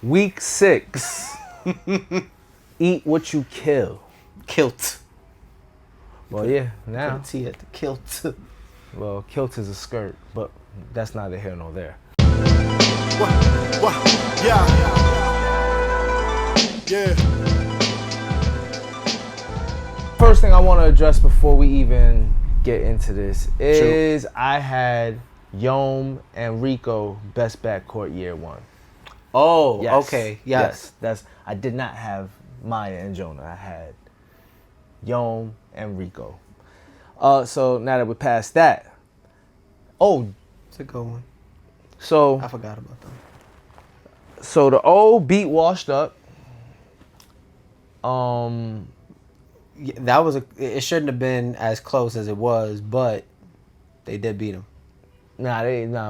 Week 6. Eat what you kill. Kilt. Well, yeah, now. Put a T at the kilt. Well, kilt is a skirt, but that's neither here nor there. Yeah. First thing I want to address before we even get into this is I had Yom and Rico best backcourt year 1. Oh, Yes. okay. Yes. That's I did not have Maya and Jonah. I had Yom and Rico. So now that we're past that. Oh, It's a good one. so I forgot about them. So the O beat Washed Up. Yeah, that was it shouldn't have been as close as it was, but they did beat them.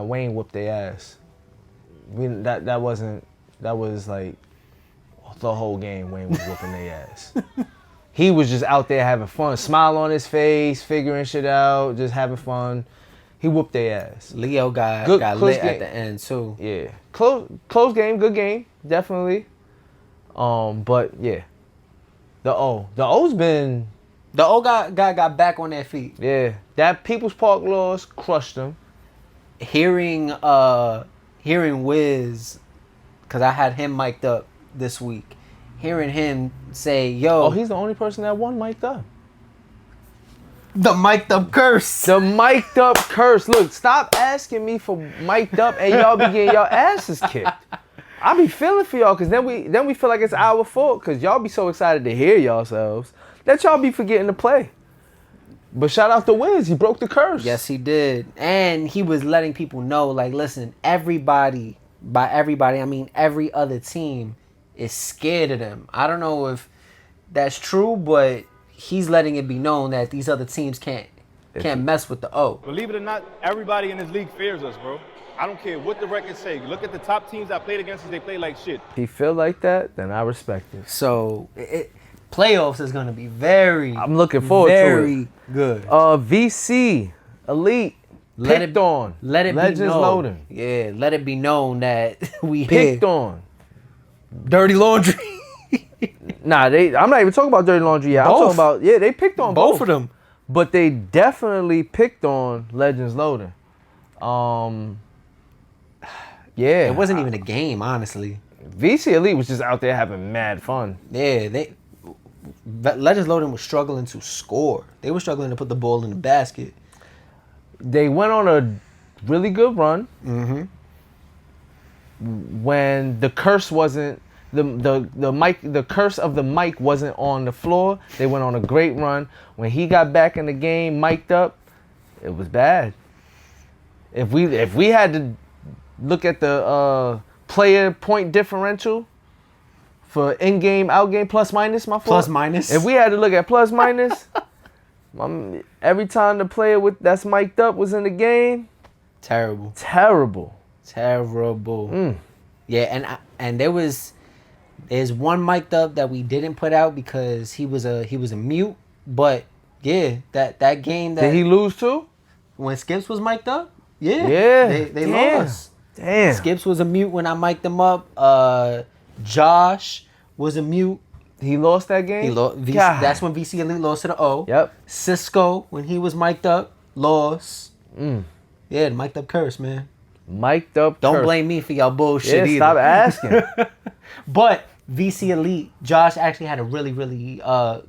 Wayne whooped their ass. That was like the whole game. Wayne was whooping their ass. He was just out there having fun, smile on his face, figuring shit out, just having fun. He whooped their ass. Leo got lit at the end too. Yeah, close game, good game, definitely. But yeah, the O's been. The old guy got back on their feet. Yeah, that People's Park loss crushed them. Hearing Wiz, because I had him mic'd up this week. Hearing him say, "Yo," Oh, he's the only person that won mic'd up. The mic'd up curse. The mic'd up curse. Look, stop asking me for mic'd up and y'all be getting y'all asses kicked. I be feeling for y'all because then we feel like it's our fault because y'all be so excited to hear yourselves that y'all be forgetting to play. But shout out to Wiz, he broke the curse. Yes, he did. And he was letting people know, like, listen, everybody, by everybody, I mean every other team is scared of them. I don't know if that's true, but he's letting it be known that these other teams can't mess with the O. Believe it or not, everybody in this league fears us, bro. I don't care what the records say. Look at the top teams I played against, they play like shit. If he feel like that, then I respect it. So playoffs is going to be I'm looking forward to it. very good. VC Elite picked on. Let it Legends be known. Loading. Yeah, let it be known that we Picked hit on. dirty laundry. Nah, I'm not even talking about dirty laundry yet. I'm Both. talking about they picked on Both of them. But they definitely picked on Legends Loading. Yeah. It wasn't even a game, honestly. VC Elite was just out there having mad fun. Yeah, Legends Loading was struggling to score. They were struggling to put the ball in the basket. They went on a really good run. Mm-hmm. When the curse wasn't the curse of the mic wasn't on the floor, they went on a great run. When he got back in the game, mic'd up, it was bad. If we had to look at the player point differential for in-game, out-game, plus minus, my fault. Plus minus. If we had to look at plus minus, every time the player that's mic'd up was in the game, Terrible. Yeah, and there's one mic'd up that we didn't put out because he was a mute. But yeah, that game that did he lose too? when Skips was mic'd up? Yeah. They lost. Damn. Skips was a mute when I mic'd him up. Josh was a mute. He lost that game? He lost. That's when VC Elite lost to the O. Yep. Cisco, when he was mic'd up, lost. Mm. Yeah, the mic'd up curse, man. Mic'd up Don't curse. blame me for y'all bullshit either. Stop asking. But VC Elite, Josh actually had a really, really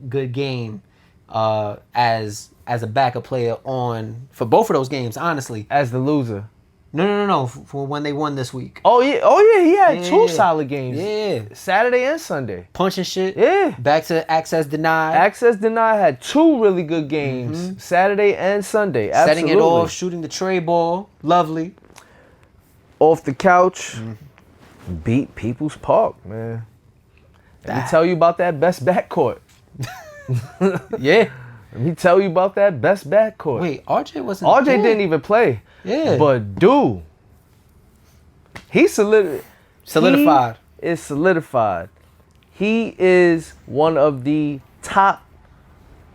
good game as a backup player for both of those games, honestly. As the loser. No. For when they won this week. Oh yeah, he had 2 solid games. Yeah. Saturday and Sunday. Punching shit. Yeah. Back to access denied. Access denied had 2 really good games. Saturday and Sunday. Absolutely. Setting it off, shooting the tray ball. Lovely. Off the couch. Beat People's Park, man. Let me tell you about that best backcourt. Yeah. Let me tell you about that best backcourt. Wait, RJ wasn't RJ there. didn't even play. Yeah. But dude, he solidified. He is solidified. He is one of the top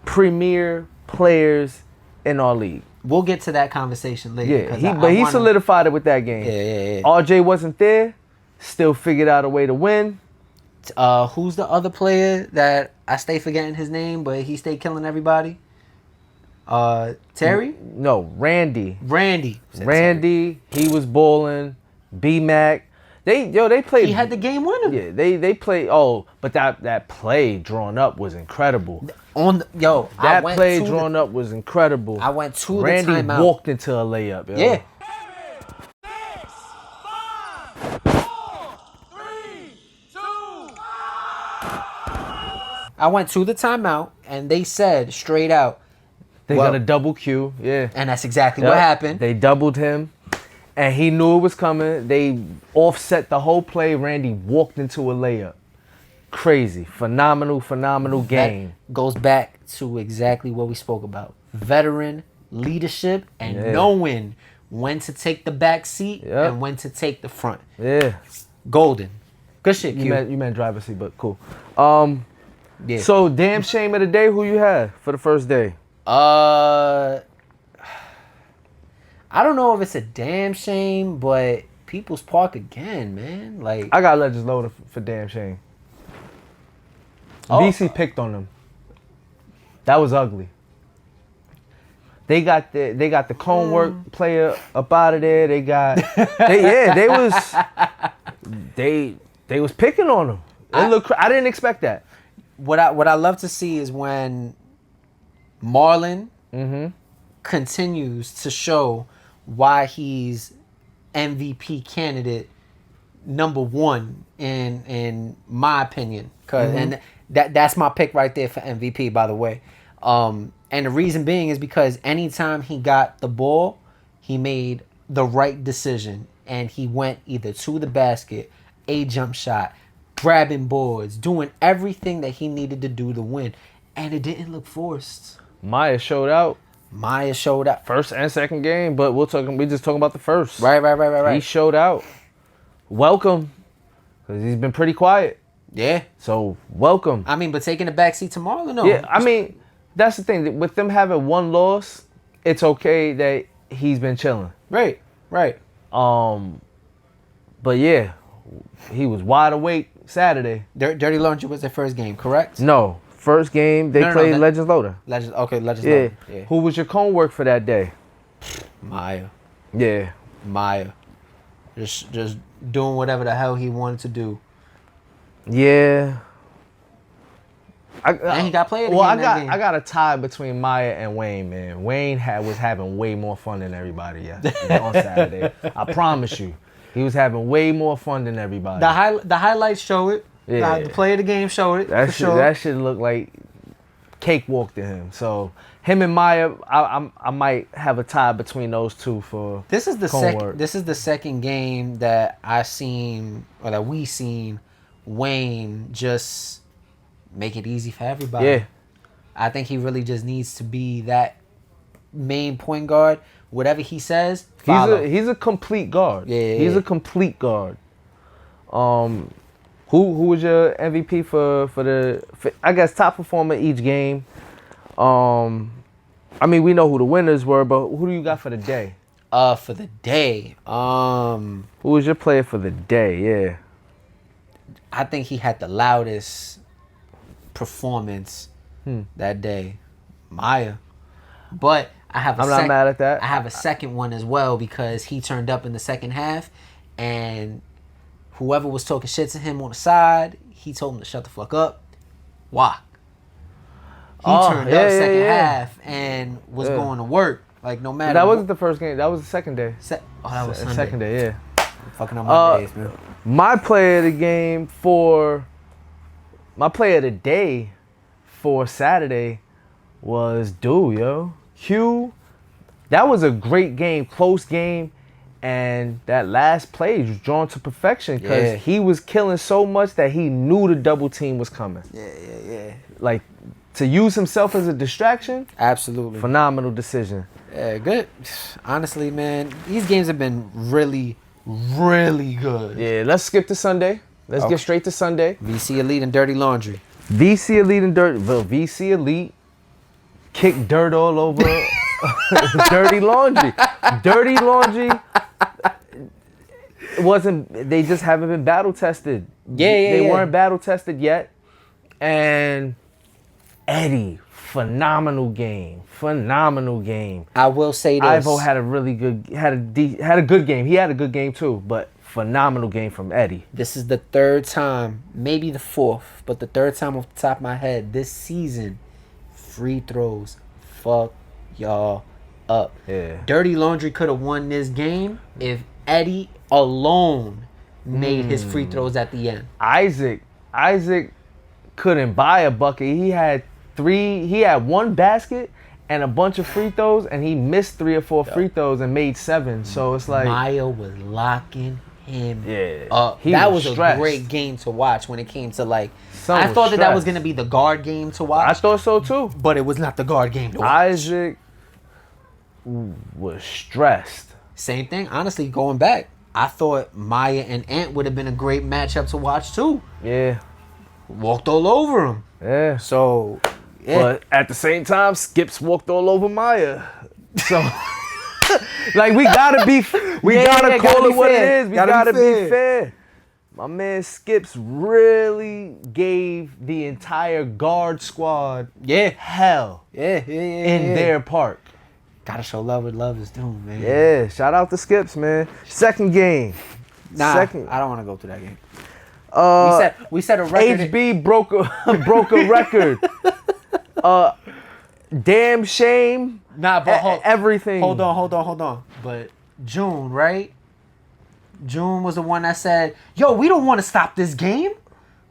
premier players in our league. We'll get to that conversation later. Yeah, he solidified it with that game. Yeah. RJ wasn't there. still figured out a way to win. Who's the other player that I stay forgetting his name, but he stayed killing everybody? Terry? No, Randy. Randy. Randy, he was balling. B-Mac. They played. He had the game winner. Yeah, they played. Oh, but that play drawn up was incredible. That play drawn up was incredible. I went to Randy the timeout. walked into a layup. Yo. Yeah. 4, 3, 2. I went to the timeout, and they said straight out, They got a double Q. Yeah. and that's exactly what happened. They doubled him, and he knew it was coming. They offset the whole play. Randy walked into a layup. Crazy. Phenomenal game. That goes back to exactly what we spoke about. Veteran leadership and knowing when to take the back seat and when to take the front. Yeah. Golden. Good shit, Q. You meant driver's seat, but cool. Yeah. So, damn shame of the day, who you had for the first day? I don't know if it's a damn shame, but People's Park again, man. Like, I got Legends Loader for damn shame. BC picked on them. That was ugly. They got the cone work player up out of there. They was picking on them. I didn't expect that. what I love to see is when Marlon continues to show why he's MVP candidate number one in my opinion. And that's my pick right there for MVP, by the way. And the reason being is because anytime he got the ball, he made the right decision, and he went either to the basket, a jump shot, grabbing boards, doing everything that he needed to do to win, and it didn't look forced. Maya showed out First and second game, but we just talking about the first. Right. He showed out. Welcome, because he's been pretty quiet. Yeah. So welcome. I mean, but taking the backseat to Marlon, no. Yeah, I mean, that's the thing. With them having one loss, it's okay that he's been chilling. Right. But yeah, he was wide awake Saturday. Dirty Laundry was their first game, correct? No, first game they played Legends Loader. Legends Yeah. Loader. Yeah. Who was your cone work for that day? Maya. Yeah. Just doing whatever the hell he wanted to do. Yeah. And he got played. I got a tie between Maya and Wayne, man. Wayne was having way more fun than everybody on Saturday. I promise you, he was having way more fun than everybody. The highlights show it. Yeah. The play of the game showed it. That shit looked like cakewalk to him. So him and Maya, I might have a tie between those two for This is the cone work. This is the second game that we seen Wayne just make it easy for everybody. Yeah. I think he really just needs to be that main point guard. Whatever he says, follow. He's a complete guard. Yeah. He's a complete guard. Who was your MVP for I guess top performer each game? I mean, we know who the winners were, but who do you got for the day? For the day, who was your player for the day? Yeah. I think he had the loudest performance that day, Maya. But I'm not mad at that. I have a second one as well because he turned up in the second half, and whoever was talking shit to him on the side, he told him to shut the fuck up. Why? He turned up second half and was going to work. Like, no matter. That wasn't the first game. That was the second day. That was Sunday. Second day, yeah. I'm fucking up my days, man. My player of the game my player of the day for Saturday was Q. That was a great game, close game, and that last play was drawn to perfection because he was killing so much that he knew the double team was coming. Yeah. Like, to use himself as a distraction, Absolutely. phenomenal decision. Yeah, good. Honestly, man, these games have been really, really good. Yeah, let's skip to Sunday. Let's get straight to Sunday. VC Elite and Dirty Laundry. VC Elite and VC Elite kicked dirt all over Dirty Laundry. Dirty Laundry. it wasn't. They just haven't been battle tested. They weren't battle tested yet. And Eddie, phenomenal game. I will say this. Ivo had a really good, had a good game. He had a good game too, but phenomenal game from Eddie. This is the third time, maybe the fourth, but the third time off the top of my head this season, free throws fuck y'all up. Yeah. Dirty Laundry could have won this game if Eddie alone made his free throws at the end. Isaac couldn't buy a bucket. He had one basket and a bunch of free throws, and he missed 3 or 4 free throws and made 7. So it's like Maya was locking him Yeah. up. He That was was stressed. a great game to watch when it came to like. Son I was thought that was stressed. gonna be the guard game to watch. I thought so too. But it was not the guard game to watch. Isaac was stressed. Same thing. Honestly, going back, I thought Maya and Ant would have been a great matchup to watch too. Yeah. Walked all over him. Yeah. So, yeah. But at the same time, Skips walked all over Maya. So, like, we gotta gotta call be it what fair. it is. We Gotta gotta be be fair. My man Skips really gave the entire guard squad hell in their park. Gotta show love what love is due, man. Yeah, shout out to Skips, man. Second game. Nah, Second. I don't want to go through that game. We set a record. HB broke a record. Damn shame. Nah, but Everything. Hold on. But June, right? June was the one that said, "Yo, we don't want to stop this game.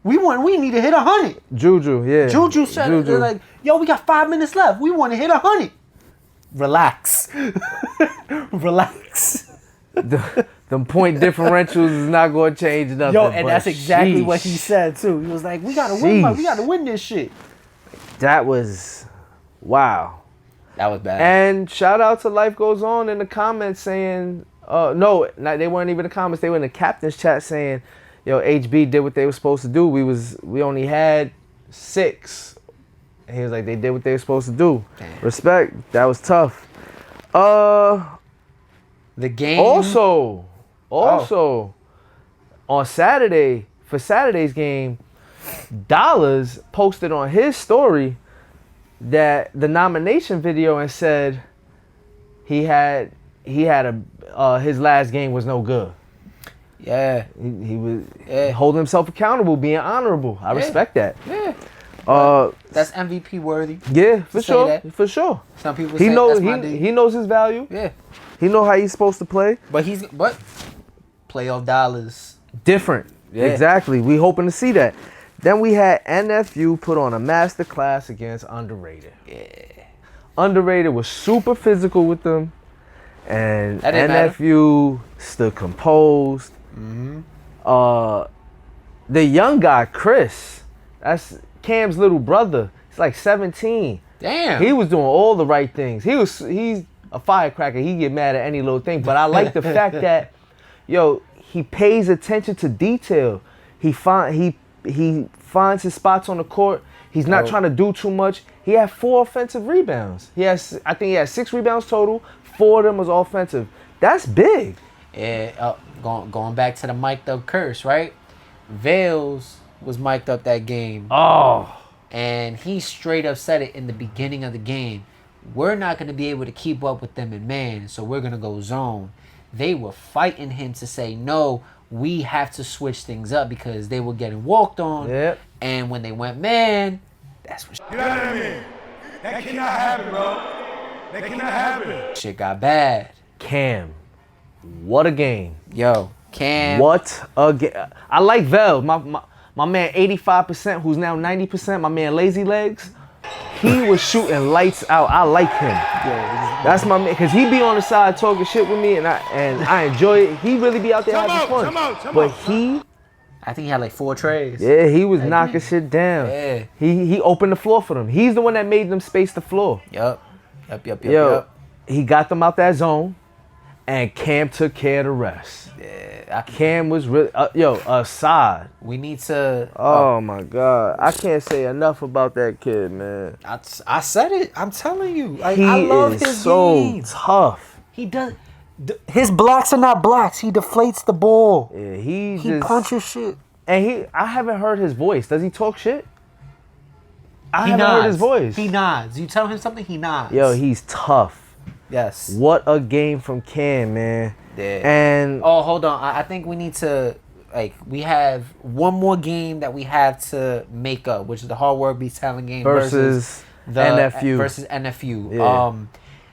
We need to hit 100." Juju, yeah. Juju said, they're like, "Yo, we got 5 minutes left. We want to hit 100." Relax. Relax. The point differentials is not going to change nothing. Yo, and but that's exactly what he sheesh. said too. He was like, "We gotta win, Sheesh. we gotta win this shit." That was wow. That was bad. And shout out to Life Goes On in the comments saying, no, they weren't even the comments. They were in the captain's chat saying, "Yo, HB did what they were supposed to do. We only had 6." And he was like, "They did what they were supposed to do." Damn. Respect. That was tough. The game. Also, on Saturday, for Saturday's game, Dollars posted on his story that the nomination video and said he had his last game was no good. Yeah. He was holding himself accountable, being honorable. I respect that. Yeah. That's MVP worthy. Yeah, for say sure. that. For sure. Some people He say knows that's my dude. he knows his value. Yeah. He know how he's supposed to play. But playoff dollars. Different. Yeah. Exactly. We hoping to see that. Then we had NFU put on a master class against Underrated. Yeah. Underrated was super physical with them, and That didn't NFU stood composed. Mm-hmm. The young guy, Chris, that's Cam's little brother. He's like 17. Damn. He was doing all the right things. He's a firecracker. He get mad at any little thing. But I like the fact that, he pays attention to detail. He finds his spots on the court. He's not trying to do too much. He had 4 offensive rebounds. I think he had 6 rebounds total. 4 of them was offensive. That's big. Yeah. Going back to the mic'd up curse, right? Vales was mic'd up that game. Oh. And he straight up said it in the beginning of the game. We're not going to be able to keep up with them in man, so we're going to go zone. They were fighting him to say, no, we have to switch things up because they were getting walked on. Yep. And when they went man, that's when Get out of here. That cannot happen, bro. That cannot happen. shit got bad. Cam. What a game. Yo, Cam. What a game. I like Vel. My man 85%, who's now 90%, my man Lazy Legs. He was shooting lights out. I like him. That's my man, because he be on the side talking shit with me, and I enjoy it. He really be out there having fun. But I think he had like 4 trays. yeah, he was knocking shit down. Yeah. He opened the floor for them. He's the one that made them space the floor. Yup. Yo, he got them out that zone, and Cam took care of the rest. Yeah. Cam was really, Assad. We need to. Oh my God, I can't say enough about that kid, man. I said it. I'm telling you. I He love is his so game. tough. He does. His blocks are not blocks. He deflates the ball. Yeah, He just punches shit. and I haven't heard his voice. Does he talk shit? I He haven't nods. heard his voice. He nods. You tell him something, he nods. Yo, he's tough. Yes. What a game from Cam, man. Yeah. And Oh, hold on. I think we need to, we have one more game that we have to make up, which is the Hard Work Beats Talent game versus the NFU. Versus NFU. Yeah.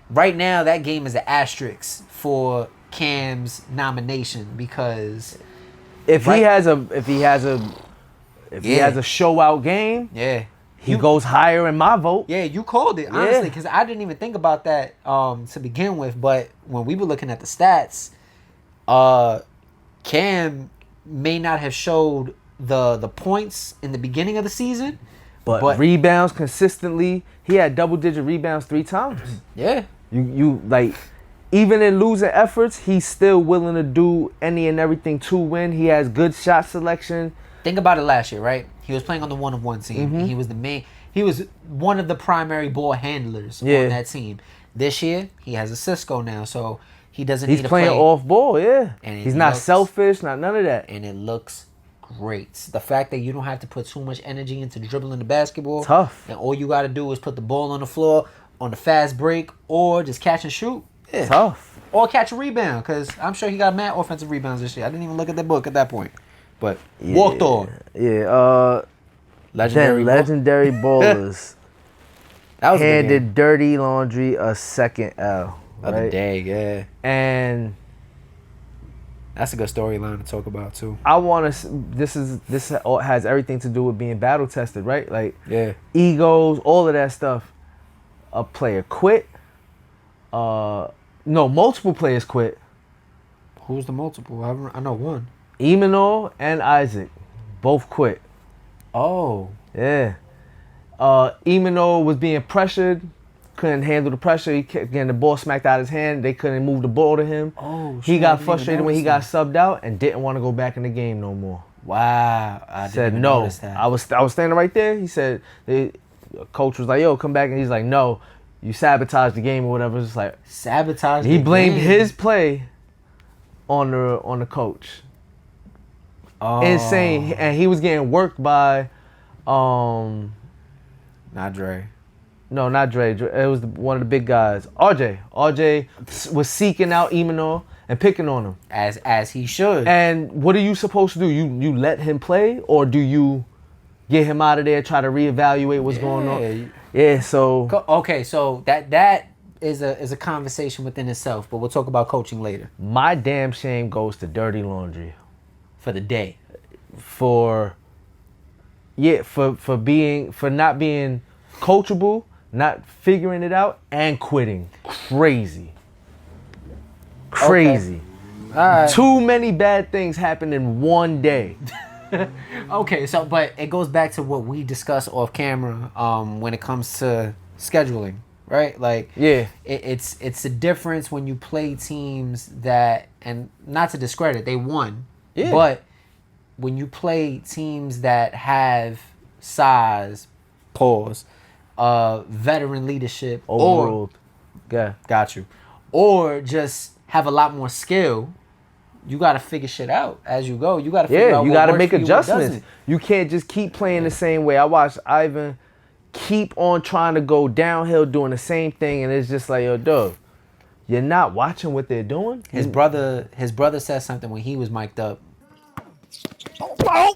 Right now, that game is an asterisk for Cam's nomination because if he has a show out game, he goes higher in my vote. Yeah, you called it, honestly, because I didn't even think about that to begin with. But when we were looking at the stats, Cam may not have showed the points in the beginning of the season. But rebounds consistently, he had double-digit rebounds 3 times. Yeah. You like, even in losing efforts, he's still willing to do any and everything to win. He has good shot selection. Think about it last year, right? He was playing on the 1-of-1 team. Mm-hmm. He was he was one of the primary ball handlers on that team. This year, he has a Cisco now, so he doesn't need to play. He's playing off ball, yeah. And he's not selfish, not none of that. And it looks great. The fact that you don't have to put too much energy into dribbling the basketball. Tough. And all you got to do is put the ball on the floor on the fast break or just catch and shoot. Yeah. Tough. Or catch a rebound, because I'm sure he got mad offensive rebounds this year. I didn't even look at the book at that point. But walked on. Yeah. Legendary ballers. That was handed Dirty Laundry a second L. Other day, yeah. And that's a good storyline to talk about too. I want to. This has everything to do with being battle tested, right? Like egos, all of that stuff. A player quit. Multiple players quit. Who's the multiple? I know one. Imanol and Isaac, both quit. Oh. Yeah. Imanol was being pressured, couldn't handle the pressure. He kept getting the ball smacked out of his hand. They couldn't move the ball to him. Oh, he got frustrated when he got subbed out and didn't want to go back in the game no more. Wow. I said no. I was standing right there. He said, coach was like, yo, come back. And he's like, no, you sabotaged the game or whatever. It's like sabotage. He blamed his play on the coach. Oh. Insane. And he was getting worked by not Dre. No, not Dre. It was one of the big guys. RJ. RJ was seeking out Imanol and picking on him. As he should. And what are you supposed to do? You let him play, or do you get him out of there, try to reevaluate what's going on? Yeah, so okay, so that is a conversation within itself, but we'll talk about coaching later. My damn shame goes to Dirty Laundry. For the day. For not being coachable, not figuring it out, and quitting. Crazy. Okay. All right. Too many bad things happened in one day. Okay, so but it goes back to what we discussed off camera when it comes to scheduling, right? Like it's a difference when you play teams that, and not to discredit, they won. Yeah. But when you play teams that have size, veteran leadership, overruled. Got you. Or just have a lot more skill, you got to figure shit out as you go. You got to figure out you what got to works make for you, adjustments. You can't just keep playing the same way. I watched Ivan keep on trying to go downhill doing the same thing, and it's just like, yo, dog, you're not watching what they're doing. His brother said something when he was mic'd up. Oh,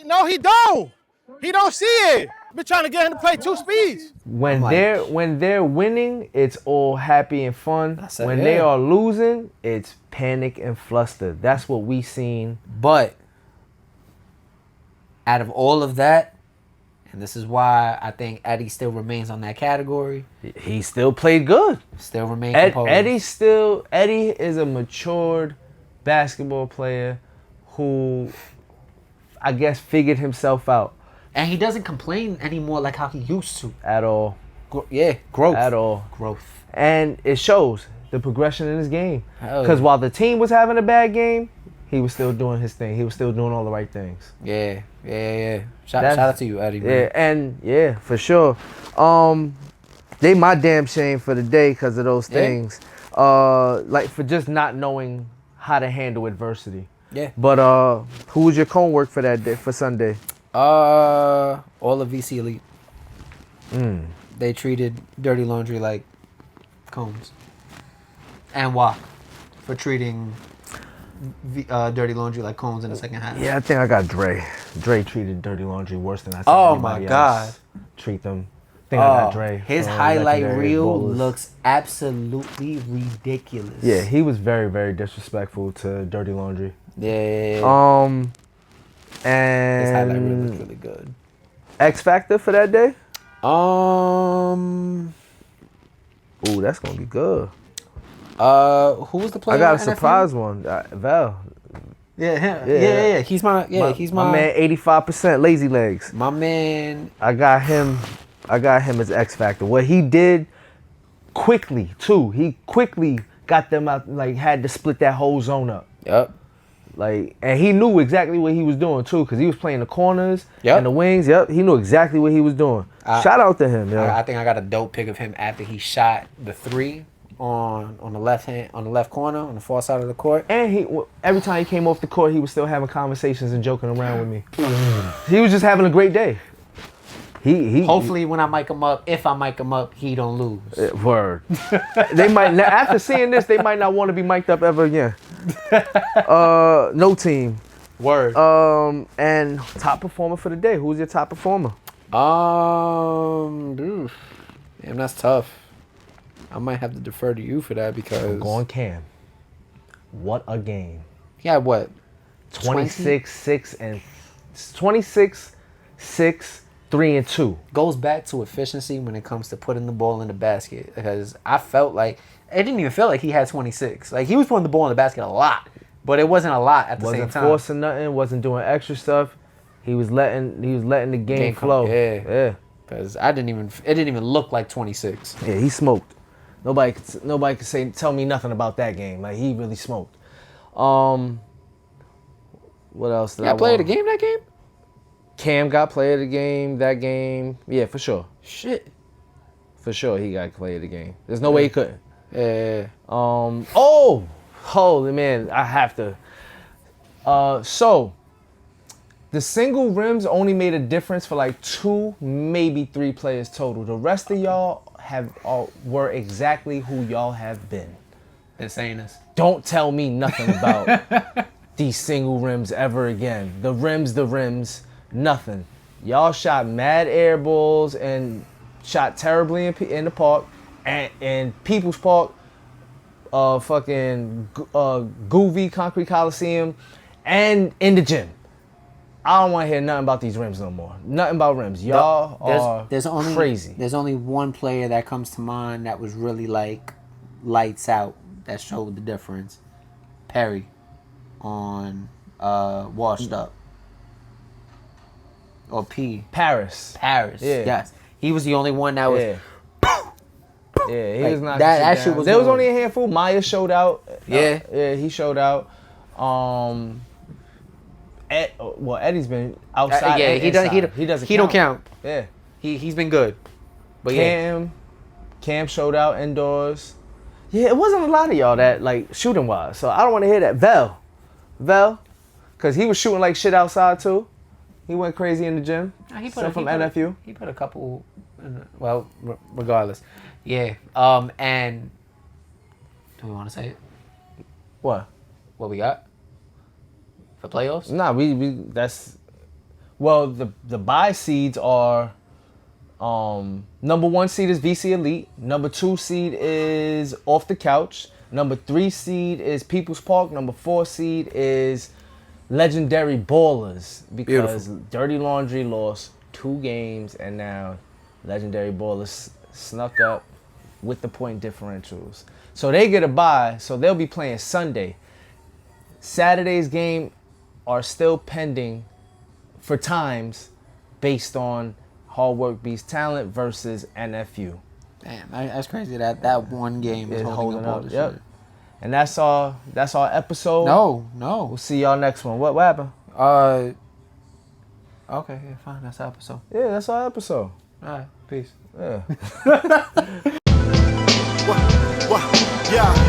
no, he don't. He don't see it. Been trying to get him to play 2 speeds. When they're winning, it's all happy and fun. When they are losing, it's panic and fluster. That's what we seen. But out of all of that, and this is why I think Eddie still remains on that category. He still played good. Still remains composed. Eddie is a matured basketball player who, I guess, figured himself out. And he doesn't complain anymore like how he used to. At all. Growth. At all. Growth. And it shows the progression in his game. Because while the team was having a bad game, he was still doing his thing. He was still doing all the right things. Yeah. Shout out to you, Eddie. Man. For sure. They my damn shame for the day because of those things. like for just not knowing how to handle adversity. Yeah. But who was your cone work for that day, for Sunday? All of VC Elite. They treated Dirty Laundry like cones. And Wok for treating Dirty Laundry like cones in the second half. Yeah, I think I got Dre. Dre treated Dirty Laundry worse than I seen Oh anybody my God. else treat them. I think I got Dre. His from highlight Legendary reel Ballers. looks absolutely ridiculous. Yeah, he was very, very disrespectful to Dirty Laundry. Yeah. And His highlight reel looks really good. X Factor for that day? Ooh, that's gonna be good. Who was the player? I got a on NFU? surprise one. Val. Yeah, him. Yeah. Yeah. He's my man. 85% lazy legs. My man. I got him as X Factor. What he did quickly too. He quickly got them out. Like had to split that whole zone up. Yep. Like, and he knew exactly what he was doing too, because he was playing the corners Yep. and the wings. Yep, he knew exactly what he was doing. Shout out to him, yo. I think I got a dope pic of him after he shot the 3 on the left corner on the far side of the court. And every time he came off the court, he was still having conversations and joking around with me. He was just having a great day. He Hopefully, when I mic him up, if I mic him up, he don't lose. Word. They might after seeing this, they might not want to be mic'd up ever again. No team. Word. And top performer for the day. Who's your top performer? Damn, that's tough. I might have to defer to you for that because I'm going Cam. What a game. he had what? 26, 3 and 2. Goes back to efficiency when it comes to putting the ball in the basket, because I felt like it didn't even feel like he had 26. Like he was putting the ball in the basket a lot, but it wasn't a lot at the same Wasn't time. forcing nothing. Wasn't doing extra stuff. He was letting the game flow. Yeah. Because it didn't even look like 26. Yeah, he smoked. Nobody could tell me nothing about that game. Like he really smoked. What else did I Play want? the game that game? Cam got play of the game that game. Yeah, for sure. Shit. For sure he got play of the game. There's no way he couldn't. Yeah. Holy man, I have to. So the single rims only made a difference for like 2, maybe 3 players total. The rest of y'all were exactly who y'all have been. Insanus. Don't tell me nothing about these single rims ever again. The rims, nothing. Y'all shot mad air balls and shot terribly in the park and People's Park, fucking Goovy, Concrete Colosseum, and in the gym. I don't want to hear nothing about these rims no more. Nothing about rims. Y'all are crazy. There's only one player that comes to mind that was really like lights out, that showed the difference. Perry on Washed Up. Or P. Paris. Yeah. Yes. He was the only one that was... Yeah. Yeah, he Like, was not. that shit was there was going. only a handful. Maya showed out. Yeah. Yeah, he showed out. Eddie's been outside. Yeah, and he doesn't. He don't count. Yeah. He's been good. But Cam showed out indoors. Yeah, it wasn't a lot of y'all that like shooting wise. So I don't want to hear that. Vel, because he was shooting like shit outside too. He went crazy in the gym. NFU. He put a couple. Regardless. Yeah. And do we want to say it? What we got for playoffs? Nah, we that's. Well, the bye seeds are. Number 1 seed is VC Elite. Number 2 seed is Off the Couch. Number 3 seed is People's Park. Number 4 seed is Legendary Ballers, because Dirty Laundry lost 2 games and now Legendary Ballers snuck up with the point differentials. So they get a bye, so they'll be playing Sunday. Saturday's game are still pending for times based on Hard Work Beats Talent versus NFU. Damn, that's crazy that one game is holding up all this shit. And that's our episode. No. We'll see y'all next one. What happened? Okay, yeah, fine. That's our episode. Yeah, that's our episode. All right, peace. Yeah. Yeah.